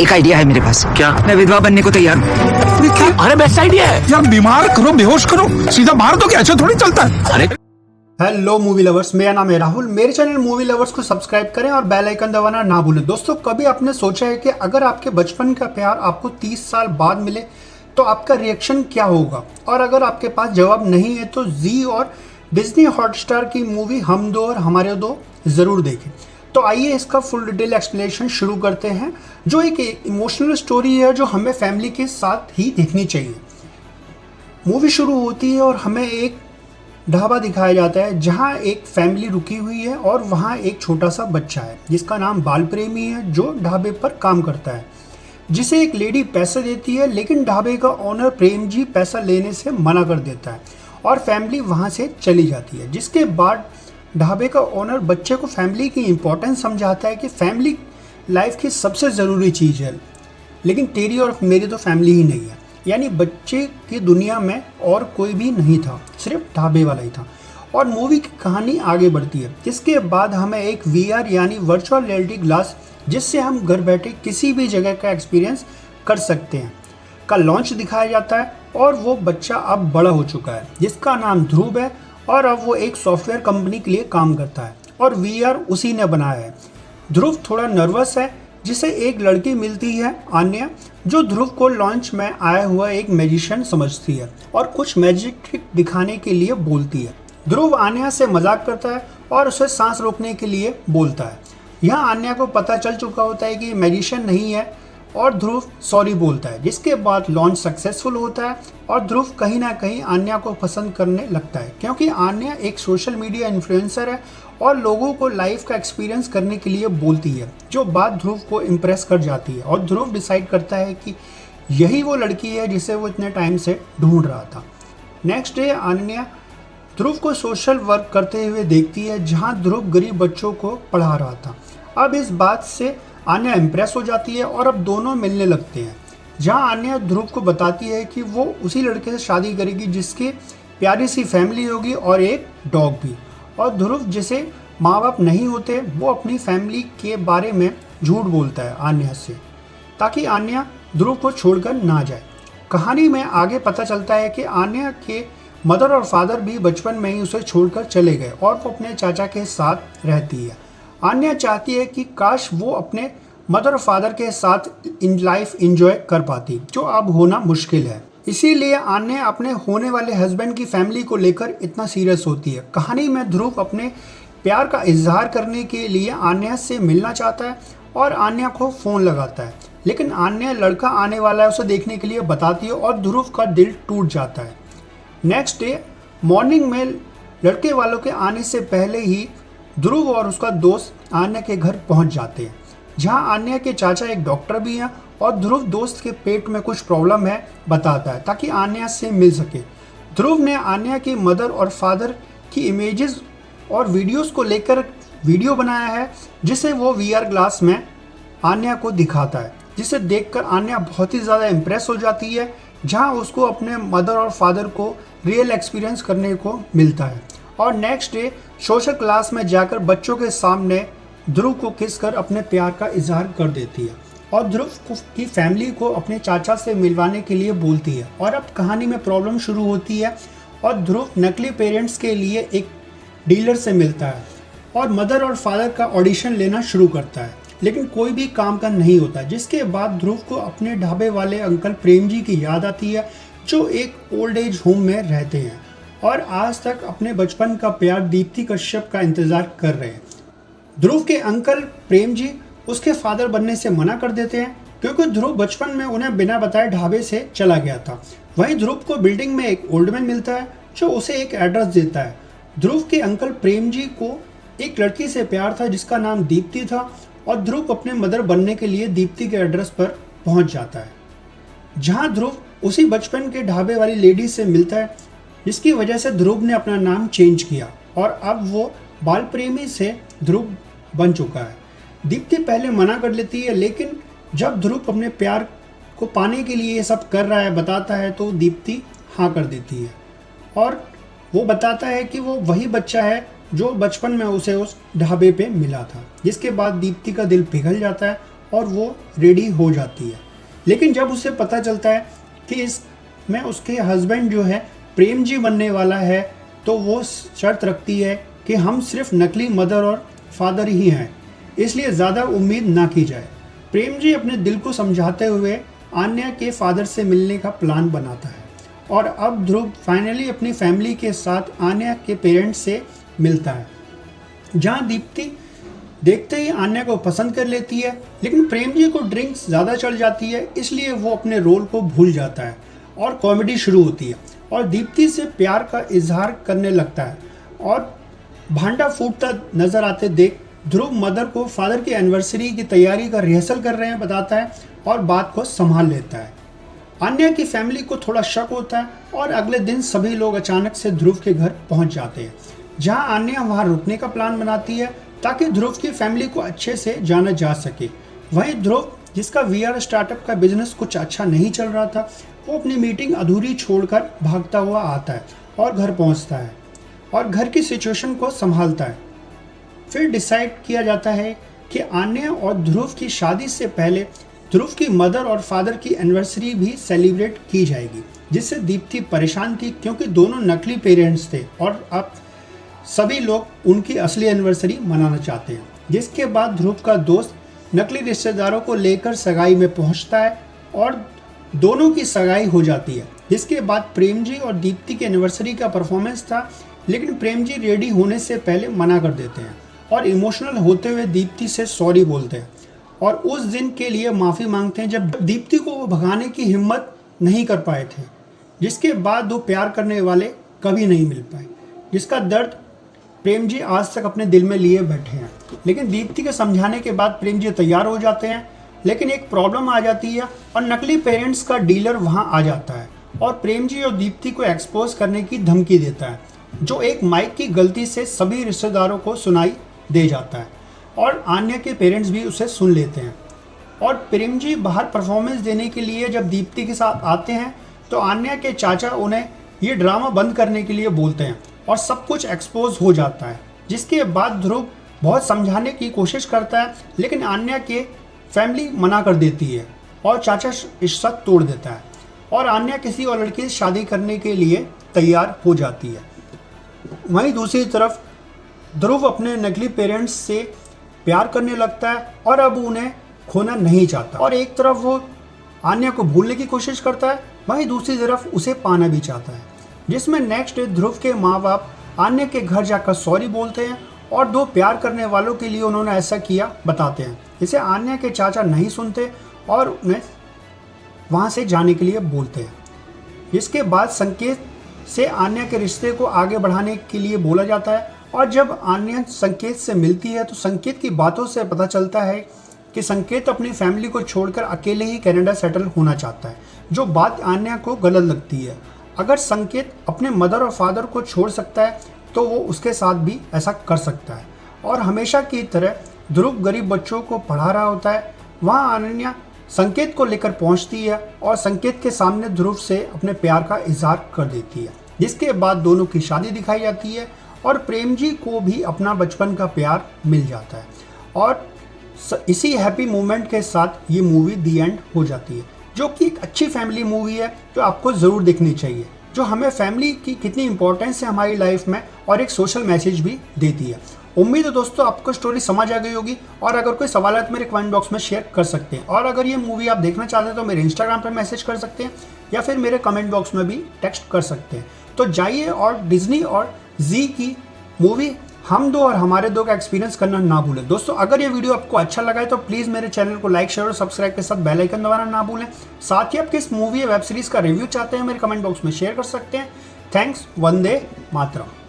एक आइडिया है मेरे पास। क्या? मैं विधवा बनने को तैयार हूँ। अरे बेस्ट आइडिया है यार, बीमार करो, बेहोश करो, सीधा मार दो, क्या ऐसा थोड़ी चलता है। अरे हेलो मूवी लवर्स, मेरा नाम है राहुल। मेरे चैनल मूवी लवर्स को सब्सक्राइब करें और बेल आइकन दबाना ना भूलें। दोस्तों, कभी आपने सोचा है कि अगर आपके बचपन का प्यार आपको 30 साल बाद मिले तो आपका रिएक्शन क्या होगा? और अगर आपके पास जवाब नहीं है तो जी और डिज्नी हॉटस्टार की मूवी हम दो और हमारे दो ज़रूर देखें। तो आइए इसका फुल डिटेल एक्सप्लेनेशन शुरू करते हैं, जो एक इमोशनल स्टोरी है जो हमें फैमिली के साथ ही देखनी चाहिए। मूवी शुरू होती है और हमें एक ढाबा दिखाया जाता है जहां एक फैमिली रुकी हुई है और वहां एक छोटा सा बच्चा है जिसका नाम बाल प्रेमी है, जो ढाबे पर काम करता है, जिसे एक लेडी पैसे देती है। लेकिन ढाबे का ओनर प्रेम जी पैसा लेने से मना कर देता है और फैमिली वहां से चली जाती है। जिसके बाद ढाबे का ओनर बच्चे को फैमिली की इम्पोर्टेंस समझाता है कि फैमिली लाइफ की सबसे ज़रूरी चीज़ है, लेकिन तेरी और मेरी तो फैमिली ही नहीं है। यानी बच्चे की दुनिया में और कोई भी नहीं था, सिर्फ ढाबे वाला ही था। और मूवी की कहानी आगे बढ़ती है। इसके बाद हमें एक VR यानी वर्चुअल रियलिटी ग्लास, जिससे हम घर बैठे किसी भी जगह का एक्सपीरियंस कर सकते हैं, का लॉन्च दिखाया जाता है। और वो बच्चा अब बड़ा हो चुका है जिसका नाम ध्रुव है और अब वो एक सॉफ्टवेयर कंपनी के लिए काम करता है और VR उसी ने बनाया है। ध्रुव थोड़ा नर्वस है, जिसे एक लड़की मिलती है आन्या, जो ध्रुव को लॉन्च में आया हुआ एक मैजिशियन समझती है और कुछ मैजिक ट्रिक दिखाने के लिए बोलती है। ध्रुव आन्या से मजाक करता है और उसे सांस रोकने के लिए बोलता है। यहाँ आन्या को पता चल चुका होता है कि मैजिशियन नहीं है और ध्रुव सॉरी बोलता है। जिसके बाद लॉन्च सक्सेसफुल होता है और ध्रुव कहीं ना कहीं आन्या को पसंद करने लगता है, क्योंकि आन्या एक सोशल मीडिया इन्फ्लुएंसर है और लोगों को लाइफ का एक्सपीरियंस करने के लिए बोलती है, जो बात ध्रुव को इम्प्रेस कर जाती है। और ध्रुव डिसाइड करता है कि यही वो लड़की है जिसे वो इतने टाइम से ढूंढ रहा था। नेक्स्ट डे आन्या ध्रुव को सोशल वर्क करते हुए देखती है, जहां ध्रुव गरीब बच्चों को पढ़ा रहा था। अब इस बात से आन्या इम्प्रेस हो जाती है और अब दोनों मिलने लगते हैं, जहां आन्या ध्रुव को बताती है कि वो उसी लड़के से शादी करेगी जिसकी प्यारी सी फैमिली होगी और एक डॉग भी। और ध्रुव, जिसे माँ बाप नहीं होते, वो अपनी फैमिली के बारे में झूठ बोलता है आन्या से, ताकि आन्या ध्रुव को छोड़कर ना जाए। कहानी में आगे पता चलता है कि आन्या के मदर और फादर भी बचपन में ही उसे छोड़कर चले गए और वो अपने चाचा के साथ रहती है। आन्या चाहती है कि काश वो अपने मदर और फादर के साथ इन लाइफ एंजॉय कर पाती, जो अब होना मुश्किल है। इसीलिए आन्या अपने होने वाले हस्बैंड की फैमिली को लेकर इतना सीरियस होती है। कहानी में ध्रुव अपने प्यार का इजहार करने के लिए आन्या से मिलना चाहता है और आन्या को फ़ोन लगाता है, लेकिन आन्या लड़का आने वाला है उसे देखने के लिए बताती है और ध्रुव का दिल टूट जाता है। नेक्स्ट डे मॉर्निंग में लड़के वालों के आने से पहले ही ध्रुव और उसका दोस्त आन्या के घर पहुंच जाते हैं, जहां आन्या के चाचा एक डॉक्टर भी हैं और ध्रुव दोस्त के पेट में कुछ प्रॉब्लम है बताता है, ताकि आन्या से मिल सके। ध्रुव ने आन्या की मदर और फादर की इमेजेस और वीडियोस को लेकर वीडियो बनाया है, जिसे वो VR ग्लास में आन्या को दिखाता है, जिसे देखकर आन्या बहुत ही ज़्यादा इम्प्रेस हो जाती है, जहां उसको अपने मदर और फादर को रियल एक्सपीरियंस करने को मिलता है। और नेक्स्ट डे सोशल क्लास में जाकर बच्चों के सामने ध्रुव को किस कर अपने प्यार का इजहार कर देती है और ध्रुव की फैमिली को अपने चाचा से मिलवाने के लिए बोलती है। और अब कहानी में प्रॉब्लम शुरू होती है और ध्रुव नकली पेरेंट्स के लिए एक डीलर से मिलता है और मदर और फादर का ऑडिशन लेना शुरू करता है, लेकिन कोई भी काम का नहीं होता। जिसके बाद ध्रुव को अपने ढाबे वाले अंकल प्रेम जी की याद आती है, जो एक ओल्ड एज होम में रहते हैं और आज तक अपने बचपन का प्यार दीप्ति कश्यप का इंतज़ार कर रहे हैं। ध्रुव के अंकल प्रेम जी उसके फादर बनने से मना कर देते हैं, क्योंकि ध्रुव बचपन में उन्हें बिना बताए ढाबे से चला गया था। वहीं ध्रुव को बिल्डिंग में एक ओल्ड मैन मिलता है, जो उसे एक एड्रेस देता है। ध्रुव के अंकल प्रेम जी को एक लड़की से प्यार था जिसका नाम दीप्ति था और ध्रुव अपने मदर बनने के लिए दीप्ति के एड्रेस पर पहुंच जाता है, जहां ध्रुव उसी बचपन के ढाबे वाली लेडी से मिलता है, जिसकी वजह से ध्रुव ने अपना नाम चेंज किया और अब वो बाल प्रेमी से ध्रुव बन चुका है। दीप्ति पहले मना कर लेती है, लेकिन जब ध्रुव अपने प्यार को पाने के लिए ये सब कर रहा है, बताता है, तो दीप्ति हाँ कर देती है और वो बताता है कि वो वही बच्चा है जो बचपन में उसे उस ढाबे पे मिला था। जिसके बाद दीप्ति का दिल पिघल जाता है और वो रेडी हो जाती है। लेकिन जब उसे पता चलता है कि इसमें उसके हस्बैंड जो है प्रेम जी बनने वाला है, तो वो शर्त रखती है कि हम सिर्फ नकली मदर और फादर ही हैं, इसलिए ज़्यादा उम्मीद ना की जाए। प्रेम जी अपने दिल को समझाते हुए आन्या के फादर से मिलने का प्लान बनाता है और अब ध्रुव फाइनली अपनी फैमिली के साथ आन्या के पेरेंट्स से मिलता है, जहां दीप्ति देखते ही आन्या को पसंद कर लेती है। लेकिन प्रेम जी को ड्रिंक्स ज़्यादा चढ़ जाती है, इसलिए वो अपने रोल को भूल जाता है और कॉमेडी शुरू होती है और दीप्ति से प्यार का इजहार करने लगता है। और भांडा फूटता नजर आते देख ध्रुव मदर को फादर की एनिवर्सरी की तैयारी का रिहर्सल कर रहे हैं बताता है और बात को संभाल लेता है। आन्या की फैमिली को थोड़ा शक होता है और अगले दिन सभी लोग अचानक से ध्रुव के घर पहुंच जाते हैं, जहां आन्या वहां रुकने का प्लान बनाती है ताकि ध्रुव की फैमिली को अच्छे से जाना जा सके। वहीं ध्रुव, जिसका VR स्टार्टअप का बिजनेस कुछ अच्छा नहीं चल रहा था, वो अपनी मीटिंग अधूरी छोड़कर भागता हुआ आता है और घर पहुंचता है और घर की सिचुएशन को संभालता है। फिर डिसाइड किया जाता है कि आन्या और ध्रुव की शादी से पहले ध्रुव की मदर और फादर की एनिवर्सरी भी सेलिब्रेट की जाएगी, जिससे दीप्ति परेशान थी क्योंकि दोनों नकली पेरेंट्स थे और अब सभी लोग उनकी असली एनिवर्सरी मनाना चाहते हैं। जिसके बाद ध्रुव का दोस्त नकली रिश्तेदारों को लेकर सगाई में पहुंचता है और दोनों की सगाई हो जाती है। जिसके बाद प्रेम जी और दीप्ति की एनिवर्सरी का परफॉर्मेंस था, लेकिन प्रेम जी रेडी होने से पहले मना कर देते हैं और इमोशनल होते हुए दीप्ति से सॉरी बोलते हैं और उस दिन के लिए माफ़ी मांगते हैं जब दीप्ति को वो भगाने की हिम्मत नहीं कर पाए थे। जिसके बाद दो प्यार करने वाले कभी नहीं मिल पाए, जिसका दर्द प्रेम जी आज तक अपने दिल में लिए बैठे हैं। लेकिन दीप्ति के समझाने के बाद प्रेम जी तैयार हो जाते हैं, लेकिन एक प्रॉब्लम आ जाती है और नकली पेरेंट्स का डीलर वहां आ जाता है और प्रेम जी और दीप्ति को एक्सपोज करने की धमकी देता है, जो एक माइक की गलती से सभी रिश्तेदारों को सुनाई दे जाता है और आन्या के पेरेंट्स भी उसे सुन लेते हैं। और प्रेम जी बाहर परफॉर्मेंस देने के लिए जब दीप्ति के साथ आते हैं तो आन्या के चाचा उन्हें ये ड्रामा बंद करने के लिए बोलते हैं और सब कुछ एक्सपोज हो जाता है। जिसके बाद ध्रुव बहुत समझाने की कोशिश करता है, लेकिन आन्या के फैमिली मना कर देती है और चाचा इश्क तोड़ देता है और आन्या किसी और लड़की से शादी करने के लिए तैयार हो जाती है। वहीं दूसरी तरफ ध्रुव अपने नकली पेरेंट्स से प्यार करने लगता है और अब उन्हें खोना नहीं चाहता और एक तरफ वो आन्या को भूलने की कोशिश करता है, वहीं दूसरी तरफ उसे पाना भी चाहता है। जिसमें नेक्स्ट डे ध्रुव के माँ बाप आन्या के घर जाकर सॉरी बोलते हैं और दो प्यार करने वालों के लिए उन्होंने ऐसा किया बताते हैं। इसे आन्या के चाचा नहीं सुनते और उन्हें वहाँ से जाने के लिए बोलते हैं। इसके बाद संकेत से आन्या के रिश्ते को आगे बढ़ाने के लिए बोला जाता है और जब आन्या संकेत से मिलती है तो संकेत की बातों से पता चलता है कि संकेत अपनी फैमिली को छोड़कर अकेले ही कनाडा सेटल होना चाहता है, जो बात आन्या को गलत लगती है। अगर संकेत अपने मदर और फादर को छोड़ सकता है तो वो उसके साथ भी ऐसा कर सकता है। और हमेशा की तरह ध्रुव गरीब बच्चों को पढ़ा रहा होता है। वहाँ आन्या संकेत को लेकर पहुँचती है और संकेत के सामने ध्रुव से अपने प्यार का इजहार कर देती है। जिसके बाद दोनों की शादी दिखाई जाती है और प्रेम जी को भी अपना बचपन का प्यार मिल जाता है और इसी हैप्पी मोमेंट के साथ ये मूवी दी एंड हो जाती है, जो कि एक अच्छी फैमिली मूवी है जो आपको ज़रूर देखनी चाहिए, जो हमें फैमिली की कितनी इंपॉर्टेंस है हमारी लाइफ में और एक सोशल मैसेज भी देती है। उम्मीद है दोस्तों आपको स्टोरी समझ आ गई होगी और अगर कोई सवाल है तो मेरे कमेंट बॉक्स में शेयर कर सकते हैं और अगर ये मूवी आप देखना चाहते हैं तो मेरे इंस्टाग्राम पर मैसेज कर सकते हैं या फिर मेरे कमेंट बॉक्स में भी टेक्स्ट कर सकते हैं। तो जाइए और डिज्नी और जी की मूवी हम दो और हमारे दो का एक्सपीरियंस करना ना भूलें। दोस्तों अगर ये वीडियो आपको अच्छा लगा है तो प्लीज़ मेरे चैनल को लाइक शेयर और सब्सक्राइब के साथ बेल आइकन दबाना ना भूलें। साथ ही आप किस मूवी या वेब सीरीज़ का रिव्यू चाहते हैं मेरे कमेंट बॉक्स में शेयर कर सकते हैं। थैंक्स, वंदे मातरम।